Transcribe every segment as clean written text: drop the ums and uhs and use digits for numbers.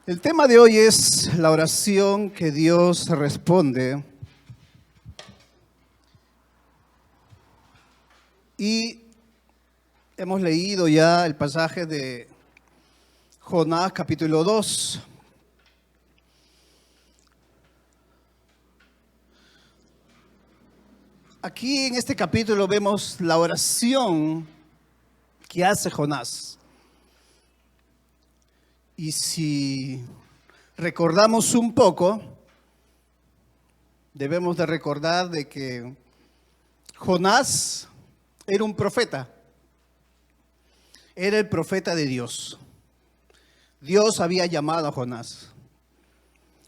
El tema de hoy es la oración que Dios responde. Y hemos leído ya el pasaje de Jonás capítulo 2. Aquí en este capítulo vemos la oración que hace Jonás. Y si recordamos un poco, debemos de recordar de que Jonás era un profeta. Era el profeta de Dios. Dios había llamado a Jonás.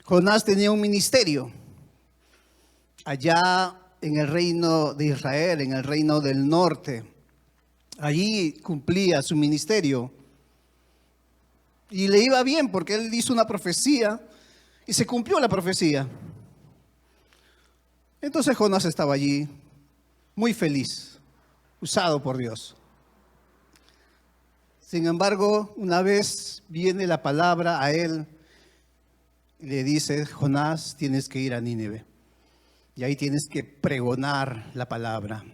Jonás tenía un ministerio allá en el reino de Israel, en el reino del norte. Allí cumplía su ministerio. Y le iba bien porque él hizo una profecía y se cumplió la profecía. Entonces Jonás estaba allí muy feliz, usado por Dios. Sin embargo, una vez viene la palabra a él y le dice: Jonás, tienes que ir a Nínive. Y ahí tienes que pregonar la palabra.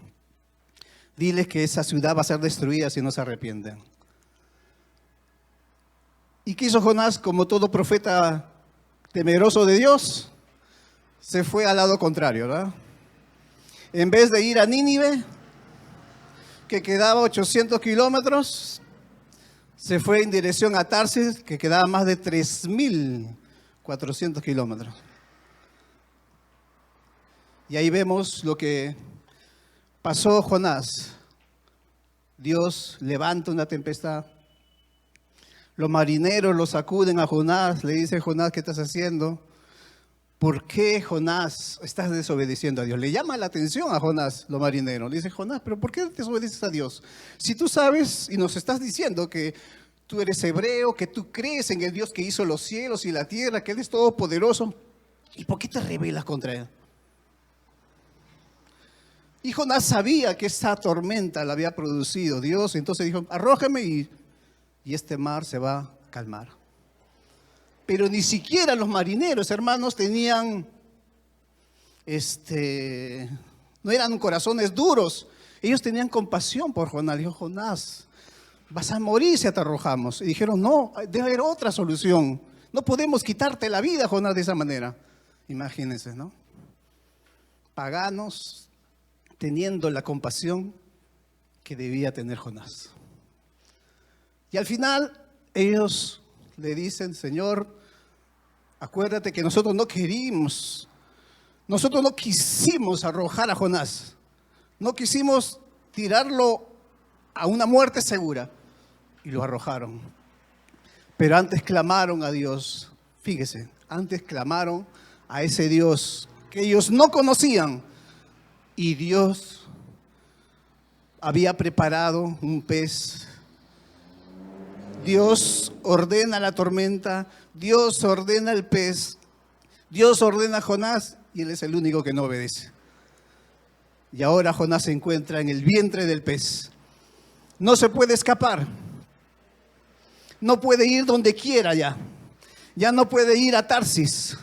Diles que esa ciudad va a ser destruida si no se arrepienten. ¿Y qué hizo Jonás? Como todo profeta temeroso de Dios, se fue al lado contrario, ¿verdad? En vez de ir a Nínive, que quedaba 800 kilómetros, se fue en dirección a Tarsis, que quedaba más de 3.400 kilómetros. Y ahí vemos lo que pasó Jonás. Dios levanta una tempestad. Los marineros lo sacuden a Jonás, le dice: Jonás, ¿qué estás haciendo? ¿Por qué, Jonás, estás desobedeciendo a Dios? Le llama la atención a Jonás, los marineros. Le dice: Jonás, ¿pero por qué desobedeces a Dios? Si tú sabes y nos estás diciendo que tú eres hebreo, que tú crees en el Dios que hizo los cielos y la tierra, que Él es todopoderoso, ¿y por qué te rebelas contra Él? Y Jonás sabía que esa tormenta la había producido Dios, entonces dijo: arrójame y este mar se va a calmar. Pero ni siquiera los marineros, hermanos, tenían, no eran corazones duros. Ellos tenían compasión por Jonás. Dijo: Jonás, vas a morir si te arrojamos. Y dijeron: no, debe haber otra solución. No podemos quitarte la vida, Jonás, de esa manera. Imagínense, ¿no? Paganos teniendo la compasión que debía tener Jonás. Y al final ellos le dicen: Señor, acuérdate que nosotros no quisimos arrojar a Jonás, no quisimos tirarlo a una muerte segura, y lo arrojaron. Pero antes clamaron a Dios, fíjese, antes clamaron a ese Dios que ellos no conocían, y Dios había preparado un pez. Dios ordena la tormenta, Dios ordena el pez, Dios ordena a Jonás, y él es el único que no obedece. Y ahora Jonás se encuentra en el vientre del pez. No se puede escapar. No puede ir donde quiera ya. Ya no puede ir a Tarsis.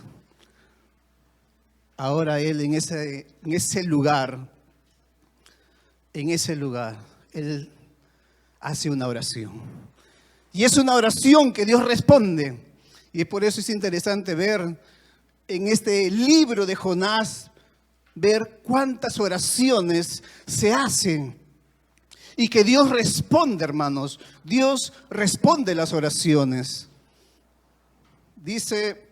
Ahora él en ese lugar, él hace una oración. Y es una oración que Dios responde. Y por eso es interesante ver en este libro de Jonás, ver cuántas oraciones se hacen. Y que Dios responde, hermanos. Dios responde las oraciones. Dice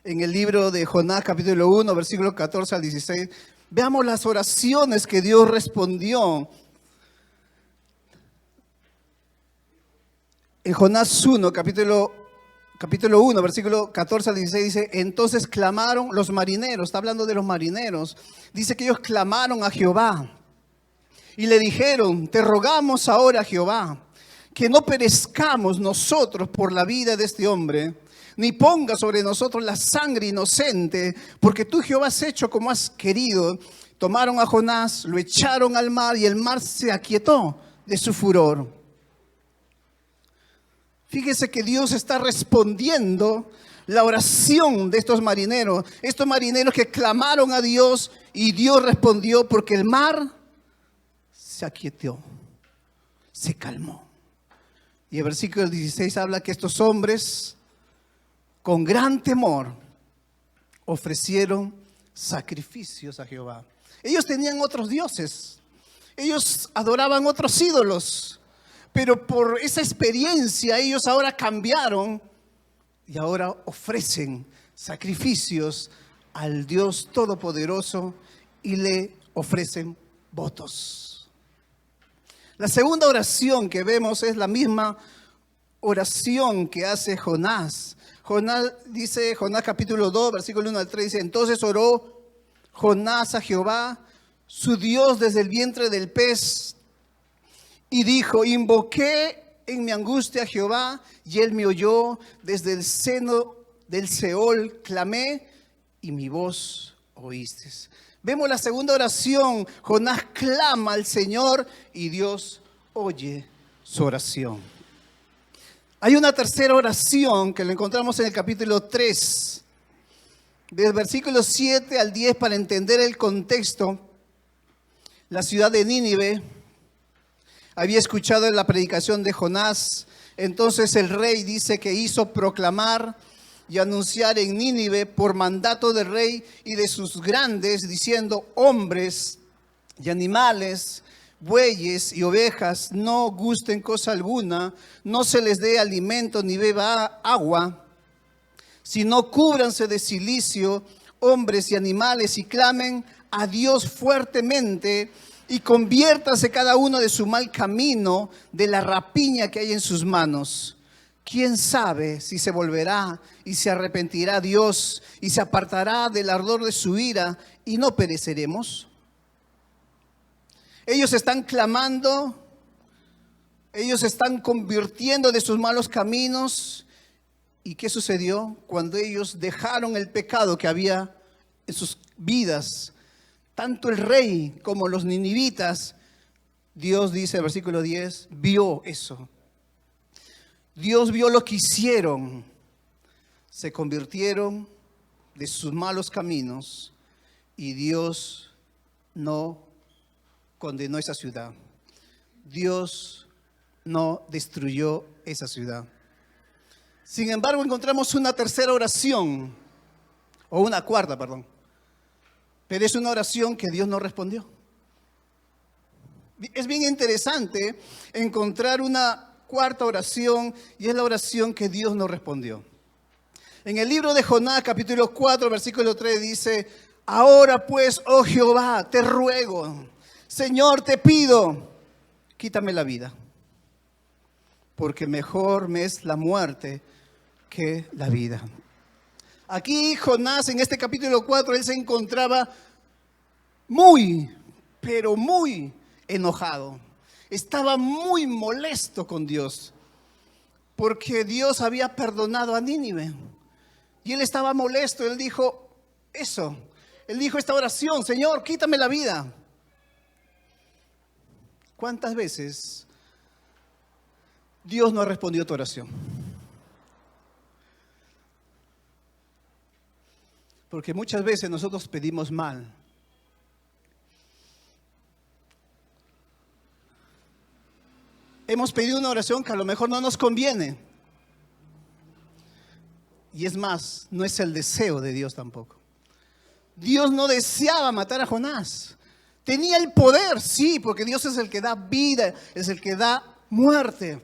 en el libro de Jonás, capítulo 1, versículo 14 al 16. Veamos las oraciones que Dios respondió. En Jonás 1, capítulo 1, versículo 14 al 16 dice: entonces clamaron los marineros, está hablando de los marineros, dice que ellos clamaron a Jehová y le dijeron: te rogamos ahora, Jehová, que no perezcamos nosotros por la vida de este hombre, ni ponga sobre nosotros la sangre inocente, porque tú, Jehová, has hecho como has querido. Tomaron a Jonás, lo echaron al mar y el mar se aquietó de su furor. Fíjese que Dios está respondiendo la oración de estos marineros que clamaron a Dios, y Dios respondió porque el mar se aquietó, se calmó. Y el versículo 16 habla que estos hombres, con gran temor, ofrecieron sacrificios a Jehová. Ellos tenían otros dioses, ellos adoraban otros ídolos, pero por esa experiencia ellos ahora cambiaron y ahora ofrecen sacrificios al Dios Todopoderoso y le ofrecen votos. La segunda oración que vemos es la misma oración que hace Jonás. Jonás capítulo 2, versículo 1 al 3 dice: entonces oró Jonás a Jehová, su Dios, desde el vientre del pez, y dijo: invoqué en mi angustia a Jehová, y él me oyó. Desde el seno del Seol clamé, y mi voz oíste. Vemos la segunda oración. Jonás clama al Señor y Dios oye su oración. Hay una tercera oración que la encontramos en el capítulo 3, del versículo 7 al 10, para entender el contexto. La ciudad de Nínive había escuchado la predicación de Jonás. Entonces el rey dice que hizo proclamar y anunciar en Nínive por mandato del rey y de sus grandes, diciendo: hombres y animales, bueyes y ovejas, no gusten cosa alguna, no se les dé alimento ni beba agua, sino cúbranse de cilicio, hombres y animales, y clamen a Dios fuertemente, y conviértase cada uno de su mal camino, de la rapiña que hay en sus manos. ¿Quién sabe si se volverá y se arrepentirá Dios y se apartará del ardor de su ira y no pereceremos? Ellos están clamando, ellos están convirtiendo de sus malos caminos. ¿Y qué sucedió? Cuando ellos dejaron el pecado que había en sus vidas, tanto el rey como los ninivitas, Dios dice en el versículo 10, vio eso. Dios vio lo que hicieron. Se convirtieron de sus malos caminos y Dios no condenó esa ciudad. Dios no destruyó esa ciudad. Sin embargo, encontramos una tercera oración, o una cuarta, perdón. Pero es una oración que Dios no respondió. Es bien interesante encontrar una cuarta oración, y es la oración que Dios no respondió. En el libro de Jonás, capítulo 4, versículo 3 dice: ahora pues, oh Jehová, te ruego, Señor, te pido, quítame la vida, porque mejor me es la muerte que la vida. Aquí Jonás, en este capítulo 4, él se encontraba muy, pero muy enojado. Estaba muy molesto con Dios, porque Dios había perdonado a Nínive. Y él estaba molesto. Él dijo eso. Él dijo esta oración: Señor, quítame la vida. ¿Cuántas veces Dios no ha respondido a tu oración? Porque muchas veces nosotros pedimos mal. Hemos pedido una oración que a lo mejor no nos conviene. Y es más, no es el deseo de Dios tampoco. Dios no deseaba matar a Jonás. Tenía el poder, sí, porque Dios es el que da vida, es el que da muerte.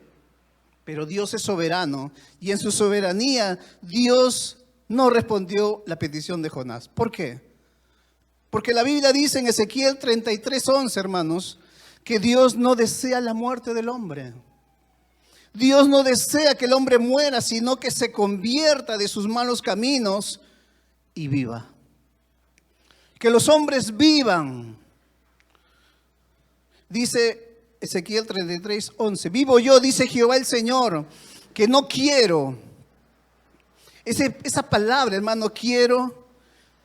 Pero Dios es soberano, y en su soberanía Dios no respondió la petición de Jonás. ¿Por qué? Porque la Biblia dice en Ezequiel 33:11, hermanos, que Dios no desea la muerte del hombre. Dios no desea que el hombre muera, sino que se convierta de sus malos caminos y viva. Que los hombres vivan. Dice Ezequiel 33:11, vivo yo, dice Jehová el Señor, que no quiero. Esa palabra, hermano, quiero,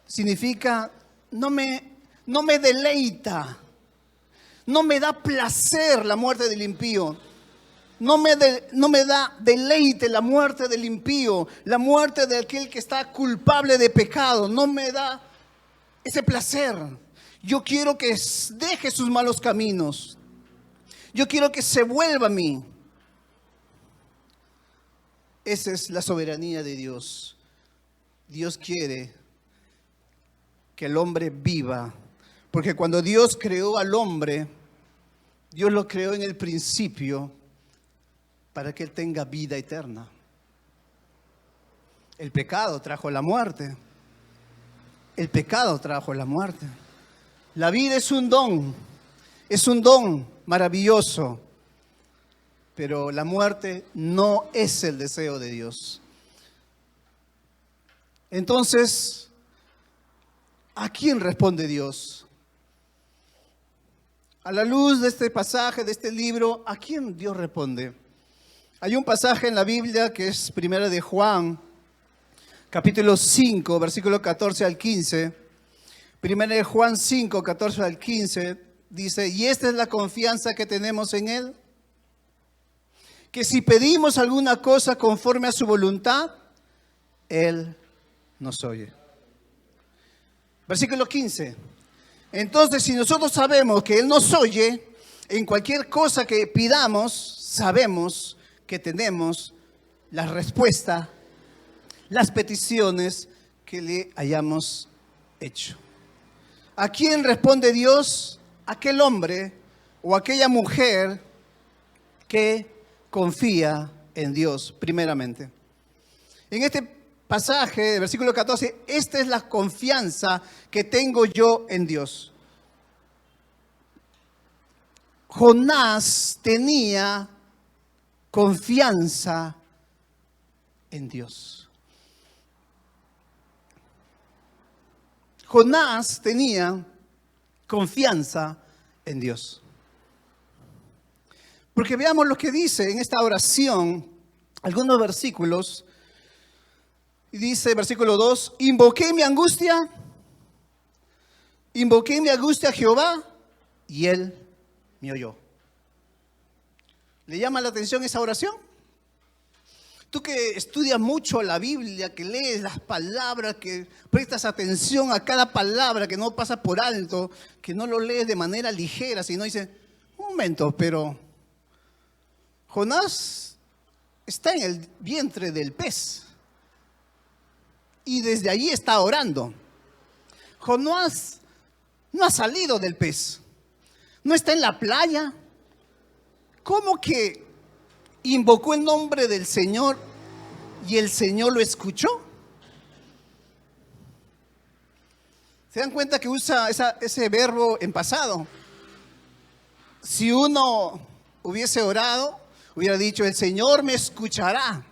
significa no me deleita. No me da placer la muerte del impío. No me da deleite la muerte del impío, la muerte de aquel que está culpable de pecado. No me da ese placer. Yo quiero que deje sus malos caminos. Yo quiero que se vuelva a mí. Esa es la soberanía de Dios. Dios quiere que el hombre viva. Porque cuando Dios creó al hombre, Dios lo creó en el principio para que él tenga vida eterna. El pecado trajo la muerte. El pecado trajo la muerte. La vida es un don maravilloso, pero la muerte no es el deseo de Dios. Entonces, ¿a quién responde Dios? A la luz de este pasaje, de este libro, ¿a quién Dios responde? Hay un pasaje en la Biblia que es Primera de Juan, capítulo 5, versículo 14 al 15. Primera de Juan 5, 14 al 15, dice, y esta es la confianza que tenemos en Él, que si pedimos alguna cosa conforme a su voluntad, Él nos oye. Versículo 15. Entonces, si nosotros sabemos que Él nos oye, en cualquier cosa que pidamos, sabemos que tenemos la respuesta, las peticiones que le hayamos hecho. ¿A quién responde Dios? Aquel hombre o aquella mujer que confía en Dios primeramente. En este pasaje, versículo 14, esta es la confianza que tengo yo en Dios. Jonás tenía confianza en Dios. Jonás tenía confianza en Dios. Porque veamos lo que dice en esta oración, algunos versículos. Y dice, versículo 2, invoqué mi angustia a Jehová y Él me oyó. ¿Le llama la atención esa oración? Tú que estudias mucho la Biblia, que lees las palabras, que prestas atención a cada palabra, que no pasa por alto, que no lo lees de manera ligera, sino dices, un momento, pero Jonás está en el vientre del pez y desde allí está orando. Jonás no ha salido del pez, no está en la playa. ¿Cómo que invocó el nombre del Señor y el Señor lo escuchó? ¿Se dan cuenta que usa ese verbo en pasado? Si uno hubiese orado, hubiera dicho, el Señor me escuchará,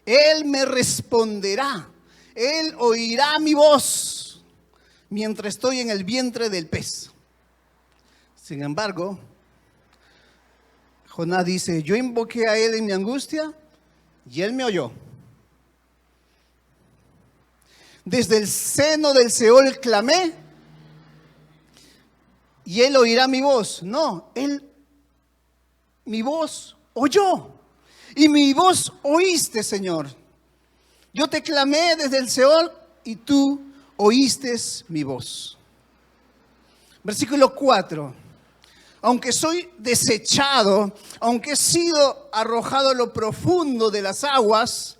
Él me responderá, Él oirá mi voz mientras estoy en el vientre del pez. Sin embargo, Jonás dice, yo invoqué a Él en mi angustia y Él me oyó. Desde el seno del Seol clamé y Él oirá mi voz. No, mi voz oyó y mi voz oíste, Señor. Yo te clamé desde el Seol y tú oíste mi voz. Versículo 4. Aunque soy desechado, aunque he sido arrojado a lo profundo de las aguas,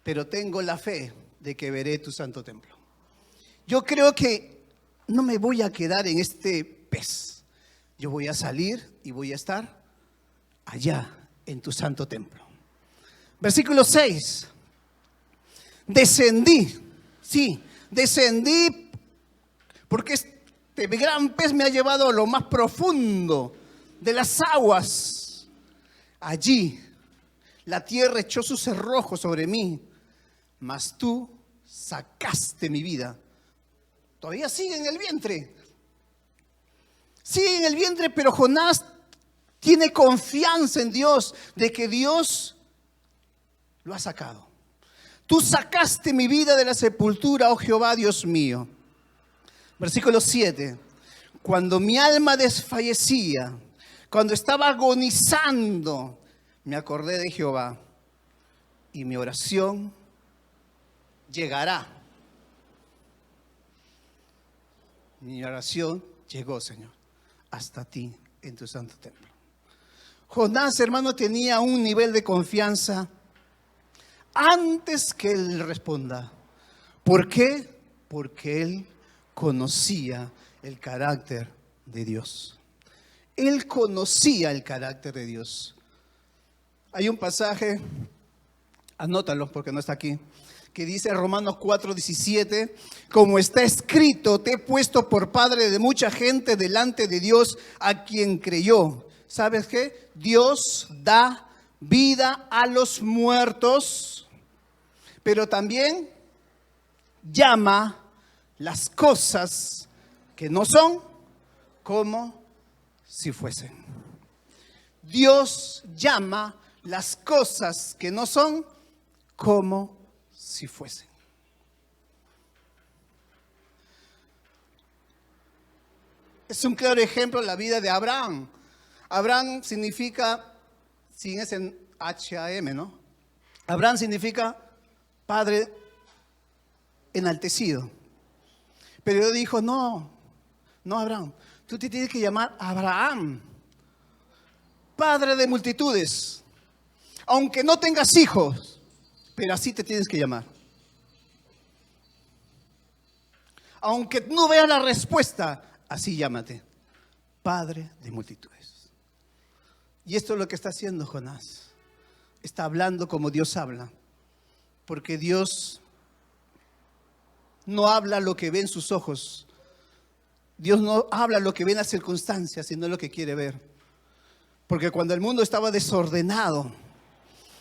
pero tengo la fe de que veré tu santo templo. Yo creo que no me voy a quedar en este pez. Yo voy a salir y voy a estar allá en tu santo templo. Versículo 6. Descendí porque este gran pez me ha llevado a lo más profundo de las aguas. Allí la tierra echó sus cerrojos sobre mí, mas tú sacaste mi vida. Todavía sigue en el vientre. Sigue en el vientre, pero Jonás tiene confianza en Dios, de que Dios lo ha sacado. Tú sacaste mi vida de la sepultura, oh Jehová, Dios mío. Versículo 7. Cuando mi alma desfallecía cuando estaba agonizando, me acordé de Jehová y mi oración llegará. Mi oración llegó, Señor, hasta ti en tu santo templo. Jonás, hermano, tenía un nivel de confianza antes que él responda. ¿Por qué? Porque él conocía el carácter de Dios. Él conocía el carácter de Dios. Hay un pasaje, anótalo porque no está aquí, que dice en Romanos 4:17, como está escrito, te he puesto por padre de mucha gente delante de Dios a quien creyó. ¿Sabes qué? Dios da vida a los muertos, pero también llama las cosas que no son como si fuesen. Dios llama las cosas que no son como si fuesen. Es un claro ejemplo la vida de Abraham. Abraham significa, sin ese H-A-M, ¿no? Abraham significa padre enaltecido. Pero Dios dijo, no Abraham, tú te tienes que llamar Abraham, padre de multitudes, aunque no tengas hijos, pero así te tienes que llamar. Aunque no veas la respuesta, así llámate, padre de multitudes. Y esto es lo que está haciendo Jonás. Está hablando como Dios habla, porque Dios no habla lo que ven sus ojos. Dios no habla lo que ven las circunstancias, sino lo que quiere ver. Porque cuando el mundo estaba desordenado,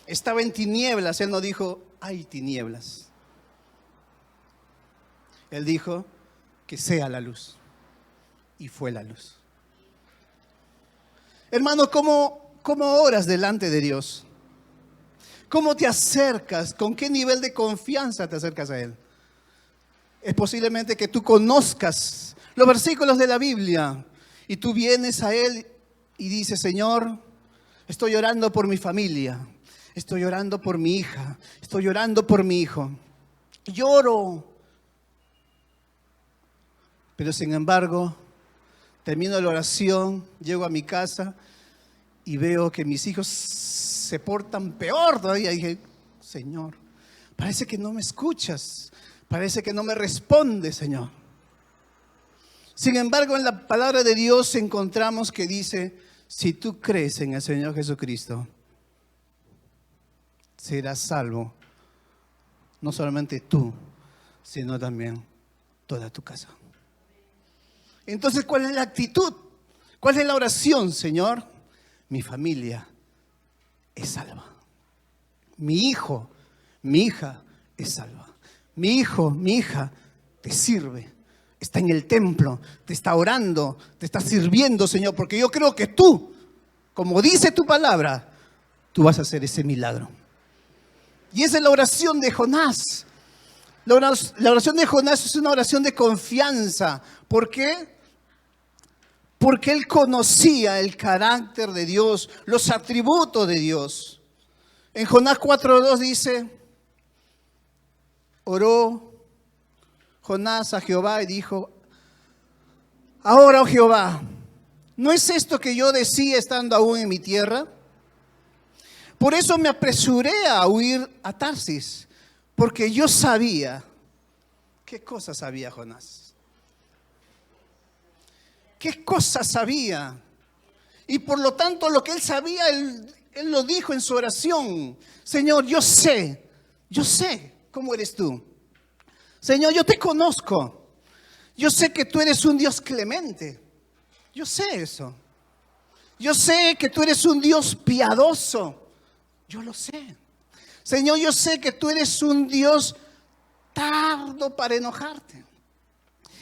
estaba en tinieblas, Él no dijo, hay tinieblas. Él dijo, que sea la luz. Y fue la luz. Hermano, ¿cómo oras delante de Dios? ¿Cómo te acercas? ¿Con qué nivel de confianza te acercas a Él? Es posiblemente que tú conozcas los versículos de la Biblia y tú vienes a Él y dices, Señor, estoy orando por mi familia, estoy orando por mi hija, estoy orando por mi hijo. Lloro. Pero sin embargo, termino la oración, llego a mi casa y veo que mis hijos se portan peor todavía. Y dije, Señor, parece que no me escuchas. Parece que no me responde, Señor. Sin embargo, en la palabra de Dios encontramos que dice, si tú crees en el Señor Jesucristo, serás salvo. No solamente tú, sino también toda tu casa. Entonces, ¿cuál es la actitud? ¿Cuál es la oración, Señor? Mi familia es salva. Mi hijo, mi hija es salva. Mi hijo, mi hija te sirve, está en el templo, te está orando, te está sirviendo, Señor, porque yo creo que tú, como dice tu palabra, tú vas a hacer ese milagro. Y esa es la oración de Jonás. La oración de Jonás es una oración de confianza. ¿Por qué? Porque él conocía el carácter de Dios, los atributos de Dios. En Jonás 4:2 dice, oró Jonás a Jehová y dijo, ahora, oh Jehová, ¿no es esto que yo decía estando aún en mi tierra? Por eso me apresuré a huir a Tarsis, porque yo sabía. ¿Qué cosa sabía Jonás? ¿Qué cosa sabía? Y por lo tanto lo que él sabía, él lo dijo en su oración. Señor, yo sé cómo eres tú. Señor, yo te conozco. Yo sé que tú eres un Dios clemente. Yo sé eso. Yo sé que tú eres un Dios piadoso. Yo lo sé. Señor, yo sé que tú eres un Dios tardo para enojarte.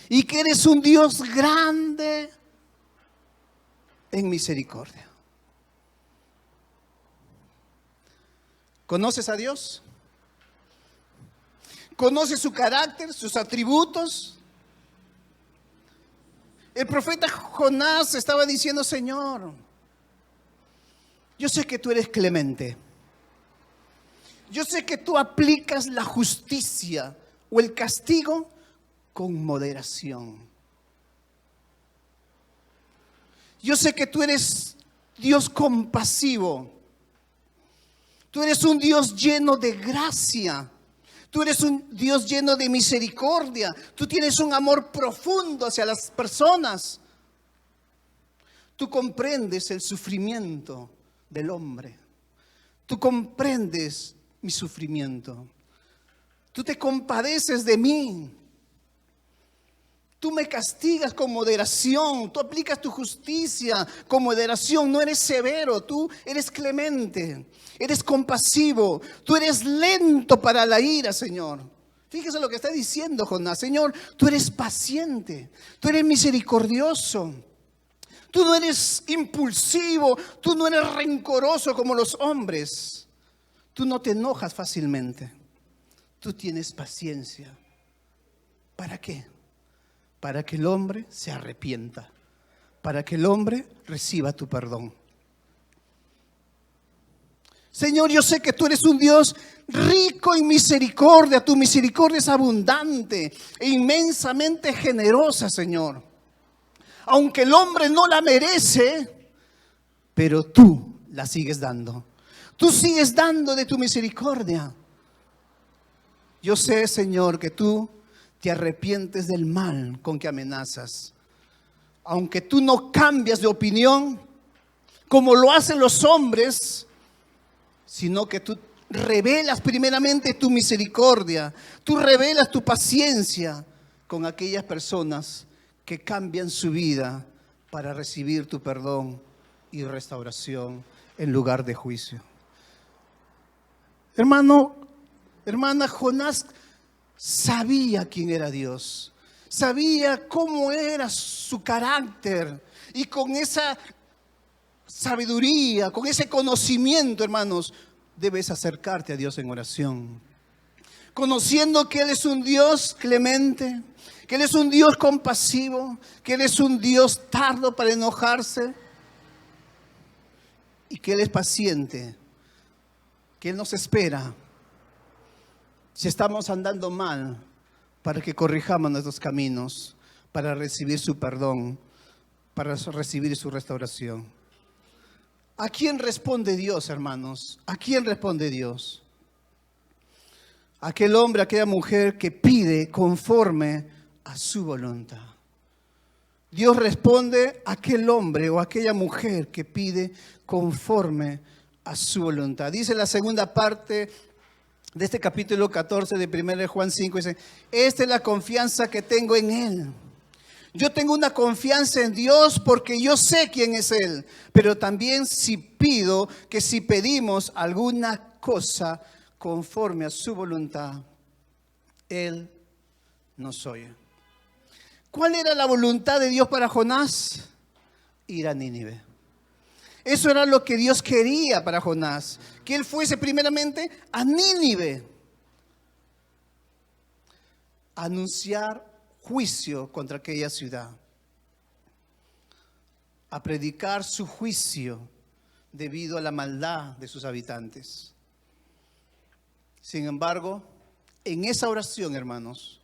Y que eres un Dios grande en misericordia. ¿Conoces a Dios? ¿Conoces su carácter, sus atributos? El profeta Jonás estaba diciendo, Señor, yo sé que tú eres clemente. Yo sé que tú aplicas la justicia o el castigo con moderación. Yo sé que tú eres Dios compasivo. Tú eres un Dios lleno de gracia. Tú eres un Dios lleno de misericordia. Tú tienes un amor profundo hacia las personas. Tú comprendes el sufrimiento del hombre. Tú comprendes mi sufrimiento. Tú te compadeces de mí. Tú me castigas con moderación. Tú aplicas tu justicia con moderación. No eres severo. Tú eres clemente. Eres compasivo. Tú eres lento para la ira, Señor. Fíjese lo que está diciendo Jonás. Señor, tú eres paciente. Tú eres misericordioso. Tú no eres impulsivo. Tú no eres rencoroso como los hombres. Tú no te enojas fácilmente. Tú tienes paciencia. ¿Para qué? Para que el hombre se arrepienta. Para que el hombre reciba tu perdón. Señor, yo sé que tú eres un Dios rico en misericordia. Tu misericordia es abundante e inmensamente generosa, Señor. Aunque el hombre no la merece, pero tú la sigues dando. Tú sigues dando de tu misericordia. Yo sé, Señor, que tú te arrepientes del mal con que amenazas. Aunque tú no cambias de opinión, como lo hacen los hombres, sino que tú revelas primeramente tu misericordia. Tú revelas tu paciencia con aquellas personas que cambian su vida para recibir tu perdón y restauración en lugar de juicio. Hermano, hermana, Jonás sabía quién era Dios, sabía cómo era su carácter, y con esa sabiduría, con ese conocimiento, hermanos, debes acercarte a Dios en oración, conociendo que Él es un Dios clemente, que Él es un Dios compasivo, que Él es un Dios tardo para enojarse y que Él es paciente, que Él nos espera si estamos andando mal para que corrijamos nuestros caminos, para recibir su perdón, para recibir su restauración. ¿A quién responde Dios, hermanos? ¿A quién responde Dios? Aquel hombre, aquella mujer que pide conforme a su voluntad. Dios responde a aquel hombre o aquella mujer que pide conforme a su voluntad. Dice la segunda parte de este capítulo 14 de 1 Juan 5, dice: esta es la confianza que tengo en Él. Yo tengo una confianza en Dios porque yo sé quién es Él. Pero también si pedimos alguna cosa conforme a su voluntad, Él nos oye. ¿Cuál era la voluntad de Dios para Jonás? Ir a Nínive. Eso era lo que Dios quería para Jonás, que él fuese primeramente a Nínive, a anunciar juicio contra aquella ciudad, a predicar su juicio debido a la maldad de sus habitantes. Sin embargo, en esa oración, hermanos,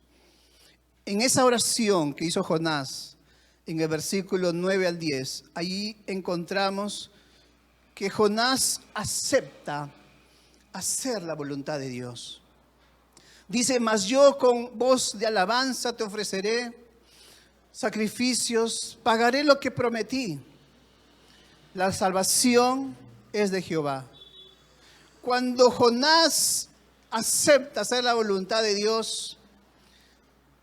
en esa oración que hizo Jonás, en el versículo 9 al 10, ahí encontramos que Jonás acepta hacer la voluntad de Dios. Dice: mas yo con voz de alabanza te ofreceré sacrificios, pagaré lo que prometí. La salvación es de Jehová. Cuando Jonás acepta hacer la voluntad de Dios,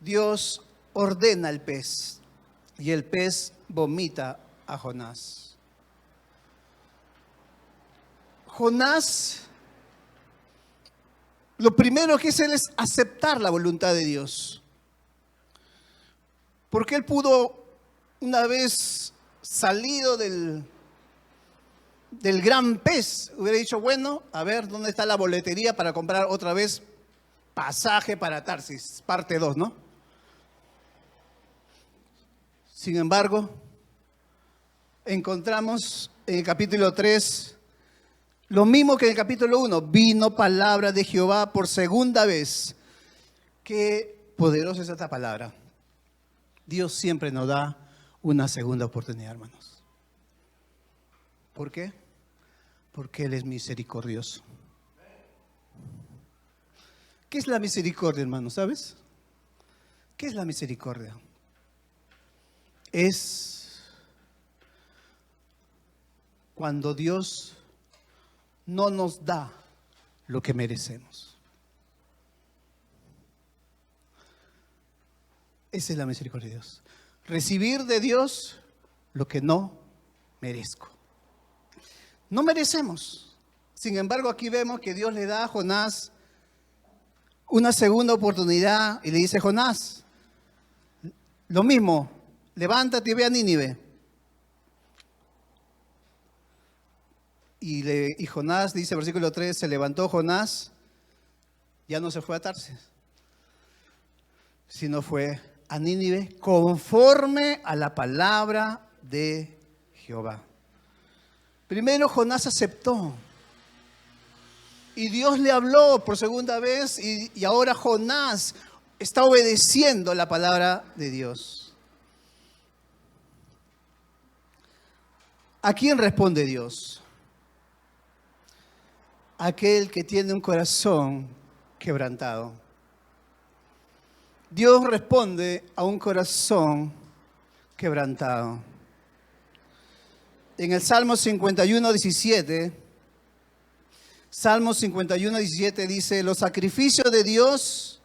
Dios ordena el pez. Y el pez vomita a Jonás. Jonás, lo primero que hace es aceptar la voluntad de Dios. Porque él pudo, una vez salido del gran pez, hubiera dicho: bueno, a ver, ¿dónde está la boletería para comprar otra vez pasaje para Tarsis? Parte 2, ¿no? Sin embargo, encontramos en el capítulo 3 Lo mismo que en el capítulo 1, vino palabra de Jehová por segunda vez. Qué poderosa es esta palabra. Dios siempre nos da una segunda oportunidad, hermanos. ¿Por qué? Porque Él es misericordioso. ¿Qué es la misericordia, hermanos? ¿Sabes? ¿Qué es la misericordia? Es cuando Dios no nos da lo que merecemos. Esa es la misericordia de Dios. Recibir de Dios lo que no merezco. No merecemos. Sin embargo, aquí vemos que Dios le da a Jonás una segunda oportunidad y le dice: Jonás, lo mismo, levántate y ve a Nínive. Y Jonás, dice versículo 3, se levantó Jonás, ya no se fue a Tarsis, sino fue a Nínive conforme a la palabra de Jehová. Primero Jonás aceptó. Y Dios le habló por segunda vez y ahora Jonás está obedeciendo la palabra de Dios. ¿A quién responde Dios? Aquel que tiene un corazón quebrantado. Dios responde a un corazón quebrantado. En el Salmo 51, 17, Salmo 51, 17 dice: los sacrificios de Dios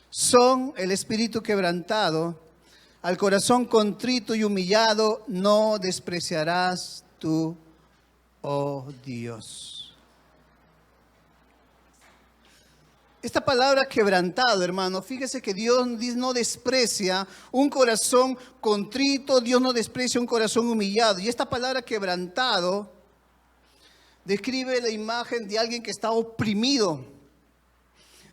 son el espíritu quebrantado, al corazón contrito y humillado no despreciarás tú, oh Dios. Esta palabra quebrantado, hermano, fíjese que Dios no desprecia un corazón contrito, Dios no desprecia un corazón humillado. Y esta palabra quebrantado describe la imagen de alguien que está oprimido,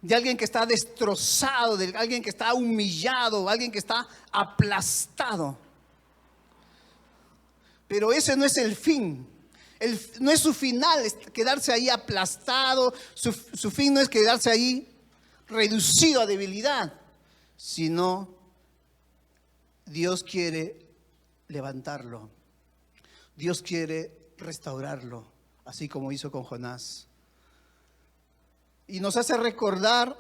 de alguien que está destrozado, de alguien que está humillado, alguien que está aplastado. Pero ese no es el fin. No es su final, es quedarse ahí aplastado. Su fin no es quedarse ahí reducido a debilidad, sino Dios quiere levantarlo. Dios quiere restaurarlo, así como hizo con Jonás. Y nos hace recordar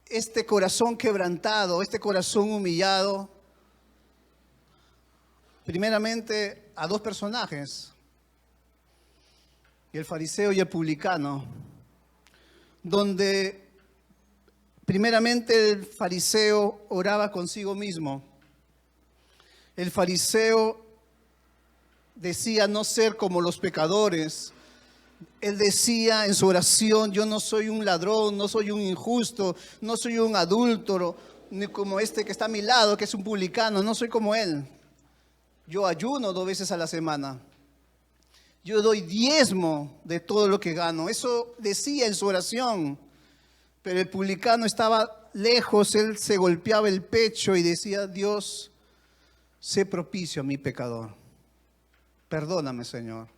este corazón quebrantado, este corazón humillado, primeramente a dos personajes, el fariseo y el publicano, donde primeramente el fariseo oraba consigo mismo. El fariseo decía no ser como los pecadores. Él decía en su oración: yo no soy un ladrón, no soy un injusto, no soy un adúltero, ni como este que está a mi lado, que es un publicano, no soy como él. Yo ayuno 2 veces a la semana. Yo doy diezmo de todo lo que gano. Eso decía en su oración. Pero el publicano estaba lejos, él se golpeaba el pecho y decía: Dios, sé propicio a mi pecador. Perdóname, Señor.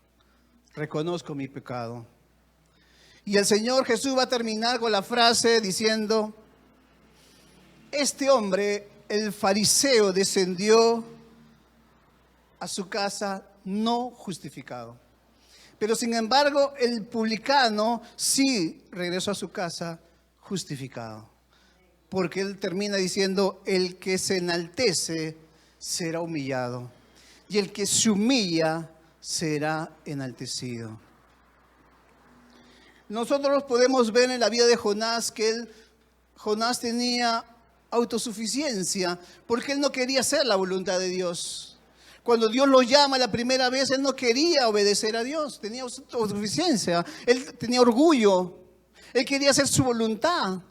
Reconozco mi pecado. Y el Señor Jesús va a terminar con la frase diciendo: este hombre, el fariseo, descendió a su casa no justificado. Pero sin embargo, el publicano sí regresó a su casa justificado. Porque él termina diciendo: el que se enaltece será humillado, y el que se humilla será enaltecido. Nosotros podemos ver en la vida de Jonás que Jonás tenía autosuficiencia, porque él no quería hacer la voluntad de Dios. Cuando Dios lo llama la primera vez, él no quería obedecer a Dios, tenía autosuficiencia, él tenía orgullo, él quería hacer su voluntad.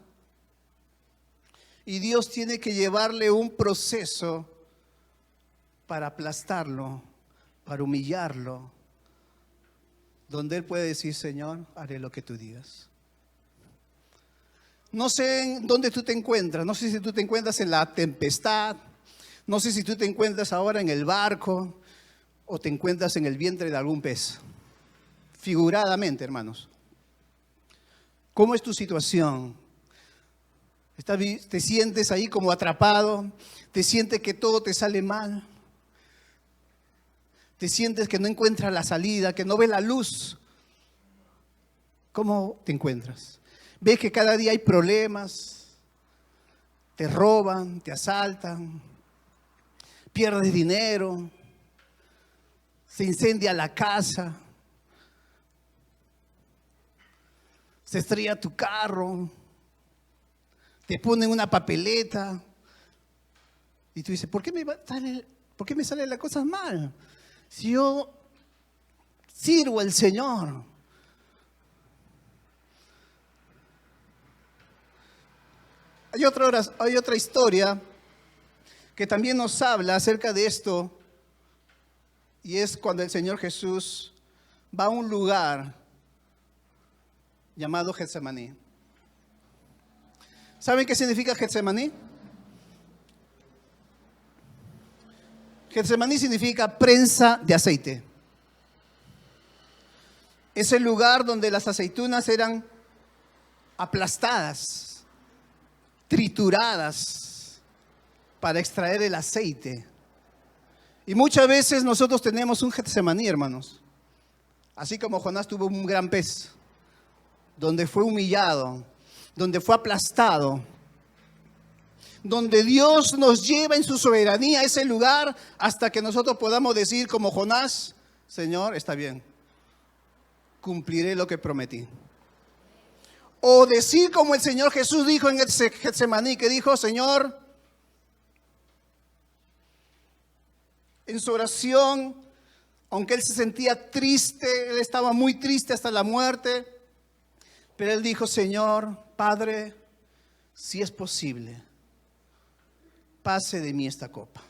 Y Dios tiene que llevarle un proceso para aplastarlo, para humillarlo, donde él puede decir: Señor, haré lo que tú digas. No sé en dónde tú te encuentras, no sé si tú te encuentras en la tempestad, no sé si tú te encuentras ahora en el barco o te encuentras en el vientre de algún pez. figuradamente, hermanos. ¿Cómo es tu situación? ¿Te sientes ahí como atrapado? ¿Te sientes que todo te sale mal? ¿Te sientes que no encuentras la salida, que no ves la luz? ¿Cómo te encuentras? ¿Ves que cada día hay problemas? Te roban, te asaltan, pierdes dinero, se incendia la casa, se estrella tu carro, te ponen una papeleta y tú dices, ¿por qué me salen las cosas mal? Si yo sirvo al Señor. Hay otra historia que también nos habla acerca de esto, y es cuando el Señor Jesús va a un lugar llamado Getsemaní. ¿Saben qué significa Getsemaní? Getsemaní significa prensa de aceite. Es el lugar donde las aceitunas eran aplastadas, trituradas para extraer el aceite. Y muchas veces nosotros tenemos un Getsemaní, hermanos. Así como Jonás tuvo un gran pez, donde fue humillado, donde fue aplastado, donde Dios nos lleva en su soberanía a ese lugar hasta que nosotros podamos decir como Jonás, Señor, está bien, cumpliré lo que prometí. O decir como el Señor Jesús dijo en el Getsemaní, que dijo, Señor, en su oración, aunque él se sentía triste, él estaba muy triste hasta la muerte, pero él dijo, Señor, Padre, si es posible, pase de mí esta copa,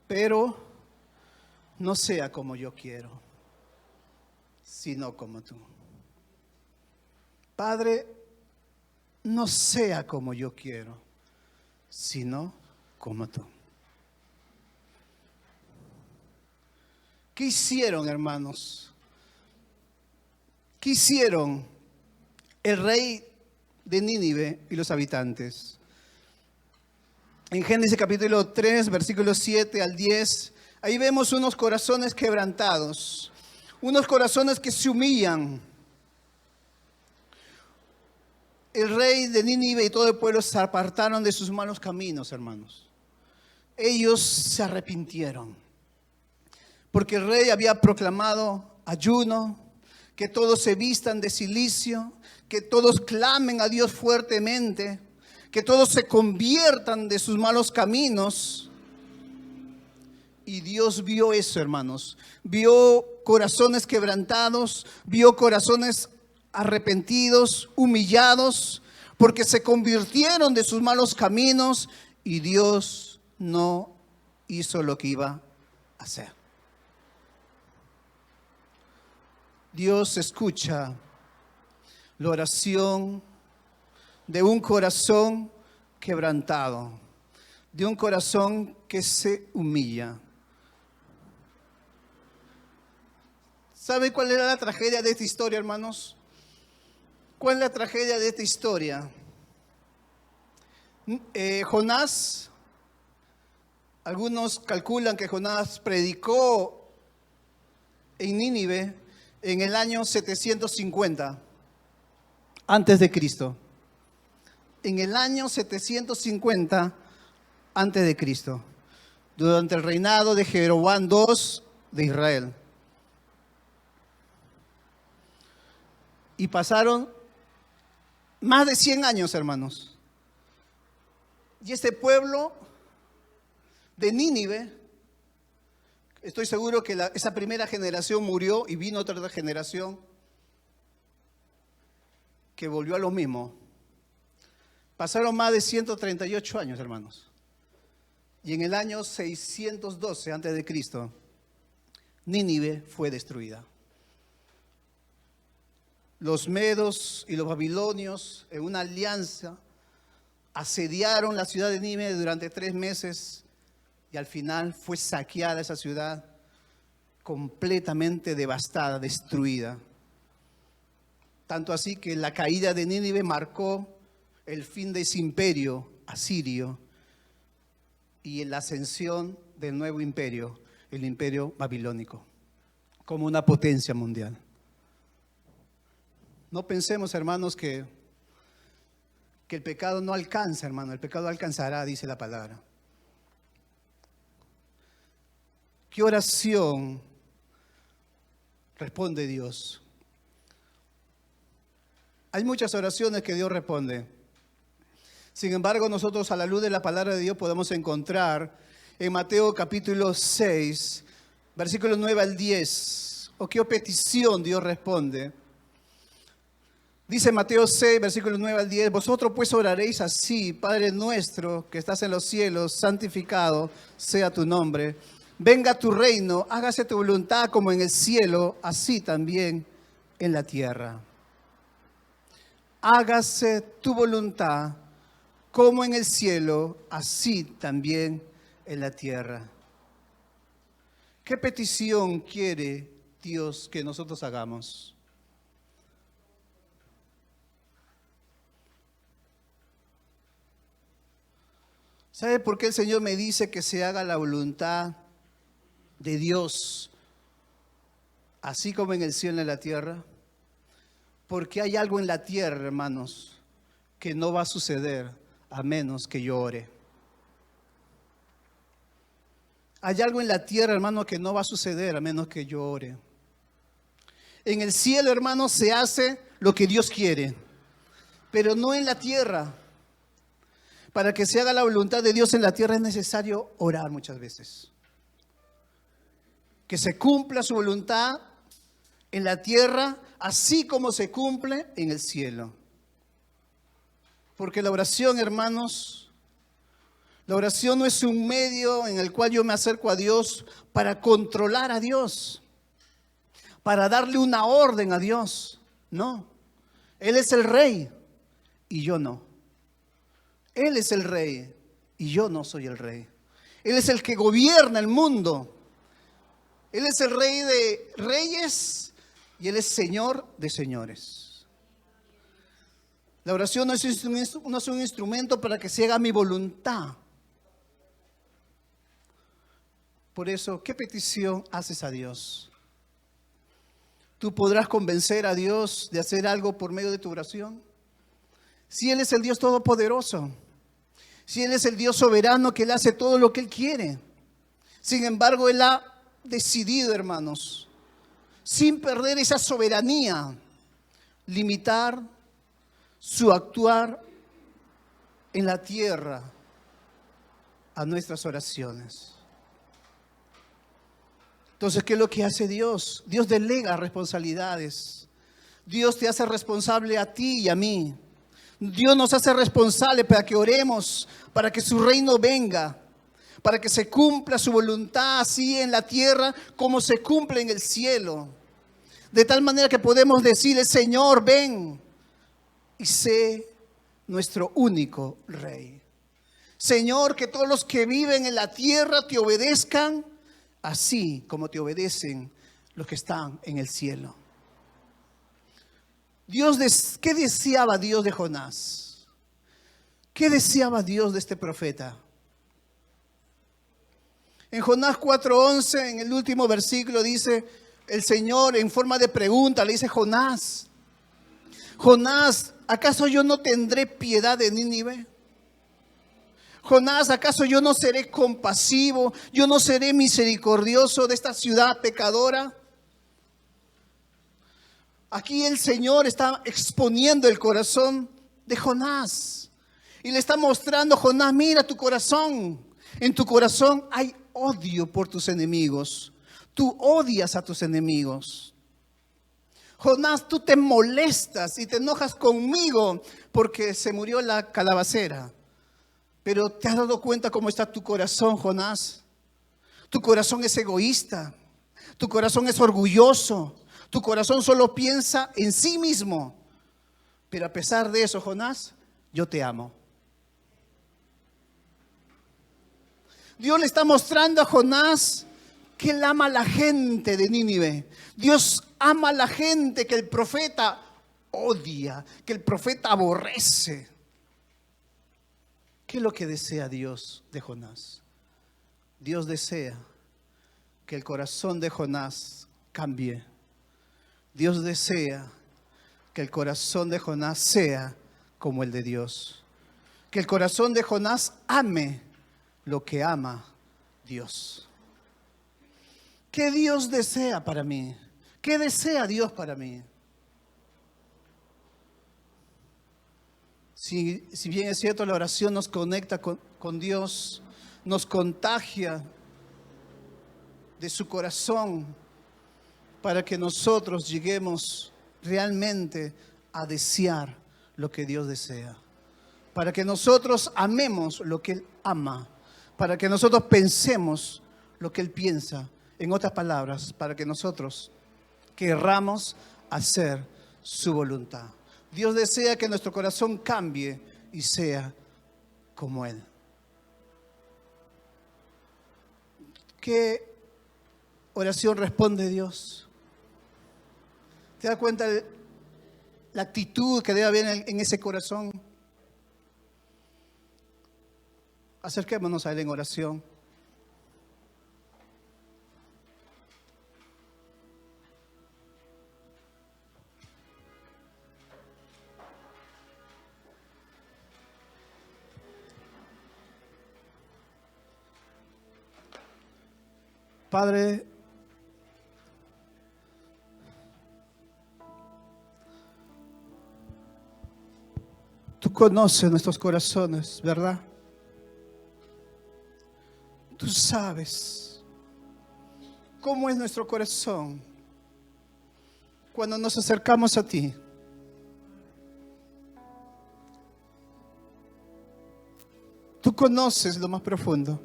pero no sea como yo quiero, sino como tú. Padre, no sea como yo quiero, sino como tú. ¿Qué hicieron, hermanos? ¿Qué hicieron el rey de Nínive y los habitantes? En Génesis capítulo 3, versículos 7 al 10, ahí vemos unos corazones quebrantados, unos corazones que se humillan. El rey de Nínive y todo el pueblo se apartaron de sus malos caminos, hermanos. Ellos se arrepintieron, porque el rey había proclamado ayuno, que todos se vistan de cilicio, que todos clamen a Dios fuertemente, que todos se conviertan de sus malos caminos. Y Dios vio eso, hermanos. Vio corazones quebrantados, vio corazones arrepentidos, humillados, porque se convirtieron de sus malos caminos y Dios no hizo lo que iba a hacer. Dios escucha la oración de un corazón quebrantado, de un corazón que se humilla. ¿Sabe cuál era la tragedia de esta historia, hermanos? ¿Cuál es la tragedia de esta historia? Jonás, algunos calculan que Jonás predicó en Nínive en el año 750 antes de Cristo. En el año 750 antes de Cristo, durante el reinado de Jeroboam II de Israel. Y pasaron más de 100 años, hermanos. Y este pueblo de Nínive, estoy seguro que esa primera generación murió y vino otra generación que volvió a lo mismo. Pasaron más de 138 años, hermanos. Y en el año 612 antes de Cristo, Nínive fue destruida. Los medos y los babilonios, en una alianza, asediaron la ciudad de Nínive durante 3 meses y al final fue saqueada esa ciudad completamente devastada, destruida. Tanto así que la caída de Nínive marcó el fin de ese imperio asirio y la ascensión del nuevo imperio, el imperio babilónico, como una potencia mundial. No pensemos, hermanos, que el pecado no alcanza, hermano. El pecado alcanzará, dice la palabra. ¿Qué oración responde Dios? Hay muchas oraciones que Dios responde. Sin embargo, nosotros a la luz de la palabra de Dios podemos encontrar en Mateo capítulo 6, versículos 9 al 10, o qué petición Dios responde. Dice Mateo 6, versículos 9 al 10, vosotros pues oraréis así: Padre nuestro que estás en los cielos, santificado sea tu nombre. Venga tu reino, hágase tu voluntad como en el cielo, así también en la tierra. Hágase tu voluntad como en el cielo, así también en la tierra. ¿Qué petición quiere Dios que nosotros hagamos? ¿Sabe por qué el Señor me dice que se haga la voluntad de Dios, así como en el cielo y en la tierra? Porque hay algo en la tierra, hermanos, que no va a suceder a menos que yo ore. Hay algo en la tierra, hermano, que no va a suceder a menos que yo ore. En el cielo, hermanos, se hace lo que Dios quiere, pero no en la tierra. Para que se haga la voluntad de Dios en la tierra es necesario orar muchas veces. Que se cumpla su voluntad en la tierra, así como se cumple en el cielo. Porque la oración, hermanos, la oración no es un medio en el cual yo me acerco a Dios para controlar a Dios, para darle una orden a Dios. No, Él es el rey y yo no. Él es el rey y yo no soy el rey. Él es el que gobierna el mundo. Él es el rey de reyes y Él es señor de señores. La oración no es un instrumento para que se haga mi voluntad. Por eso, ¿qué petición haces a Dios? ¿Tú podrás convencer a Dios de hacer algo por medio de tu oración? Si Él es el Dios todopoderoso, si Él es el Dios soberano que Él hace todo lo que Él quiere. Sin embargo, Él ha decidido, hermanos, sin perder esa soberanía, limitar su actuar en la tierra a nuestras oraciones. Entonces, ¿qué es lo que hace Dios? Dios delega responsabilidades. Dios te hace responsable a ti y a mí. Dios nos hace responsable para que oremos, para que su reino venga, para que se cumpla su voluntad así en la tierra como se cumple en el cielo. De tal manera que podemos decirle: Señor, ven y sé nuestro único rey. Señor, que todos los que viven en la tierra te obedezcan, así como te obedecen los que están en el cielo. ¿Qué deseaba Dios de Jonás? ¿Qué deseaba Dios de este profeta? En Jonás 4:11, en el último versículo, dice el Señor en forma de pregunta, le dice: Jonás, Jonás, ¿acaso yo no tendré piedad de Nínive? Jonás, ¿acaso yo no seré compasivo? ¿Yo no seré misericordioso de esta ciudad pecadora? Aquí el Señor está exponiendo el corazón de Jonás y le está mostrando: Jonás, mira tu corazón. En tu corazón hay odio por tus enemigos. Tú odias a tus enemigos. Jonás, tú te molestas y te enojas conmigo porque se murió la calabacera. Pero ¿te has dado cuenta cómo está tu corazón, Jonás? Tu corazón es egoísta. Tu corazón es orgulloso. Tu corazón solo piensa en sí mismo. Pero a pesar de eso, Jonás, yo te amo. Dios le está mostrando a Jonás que Él ama a la gente de Nínive. Dios ama a la gente que el profeta odia, que el profeta aborrece. ¿Qué es lo que desea Dios de Jonás? Dios desea que el corazón de Jonás cambie. Dios desea que el corazón de Jonás sea como el de Dios. Que el corazón de Jonás ame lo que ama Dios. ¿Qué Dios desea para mí? ¿Qué desea Dios para mí? Si bien es cierto, la oración nos conecta con Dios, nos contagia de su corazón para que nosotros lleguemos realmente a desear lo que Dios desea. Para que nosotros amemos lo que Él ama. Para que nosotros pensemos lo que Él piensa. En otras palabras, para que nosotros querramos hacer su voluntad. Dios desea que nuestro corazón cambie y sea como Él. ¿Qué oración responde Dios? ¿Te das cuenta de la actitud que debe haber en ese corazón? Acerquémonos a Él en oración. Padre, tú conoces nuestros corazones, ¿verdad? Tú sabes cómo es nuestro corazón cuando nos acercamos a ti. Tú conoces lo más profundo.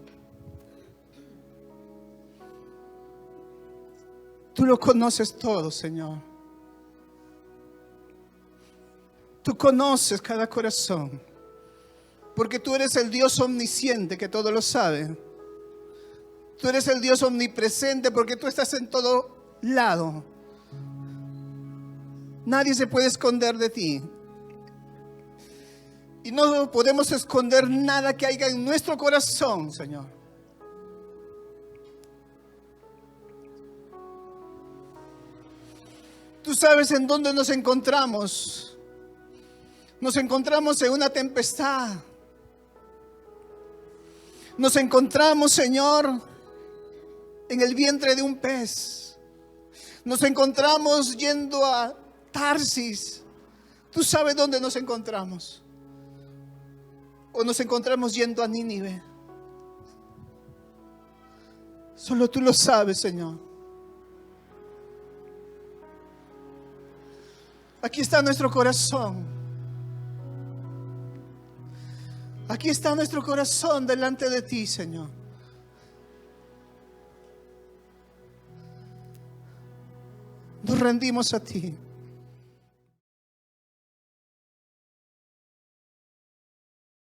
Tú lo conoces todo, Señor. Tú conoces cada corazón, porque tú eres el Dios omnisciente que todo lo sabe. Tú eres el Dios omnipresente porque tú estás en todo lado. Nadie se puede esconder de ti. Y no podemos esconder nada que haya en nuestro corazón, Señor. Tú sabes en dónde nos encontramos. Nos encontramos en una tempestad. Nos encontramos, Señor, en el vientre de un pez. Nos encontramos yendo a Tarsis. Tú sabes dónde nos encontramos. O nos encontramos yendo a Nínive. Solo tú lo sabes, Señor. Aquí está nuestro corazón. Aquí está nuestro corazón delante de ti, Señor. Nos rendimos a ti.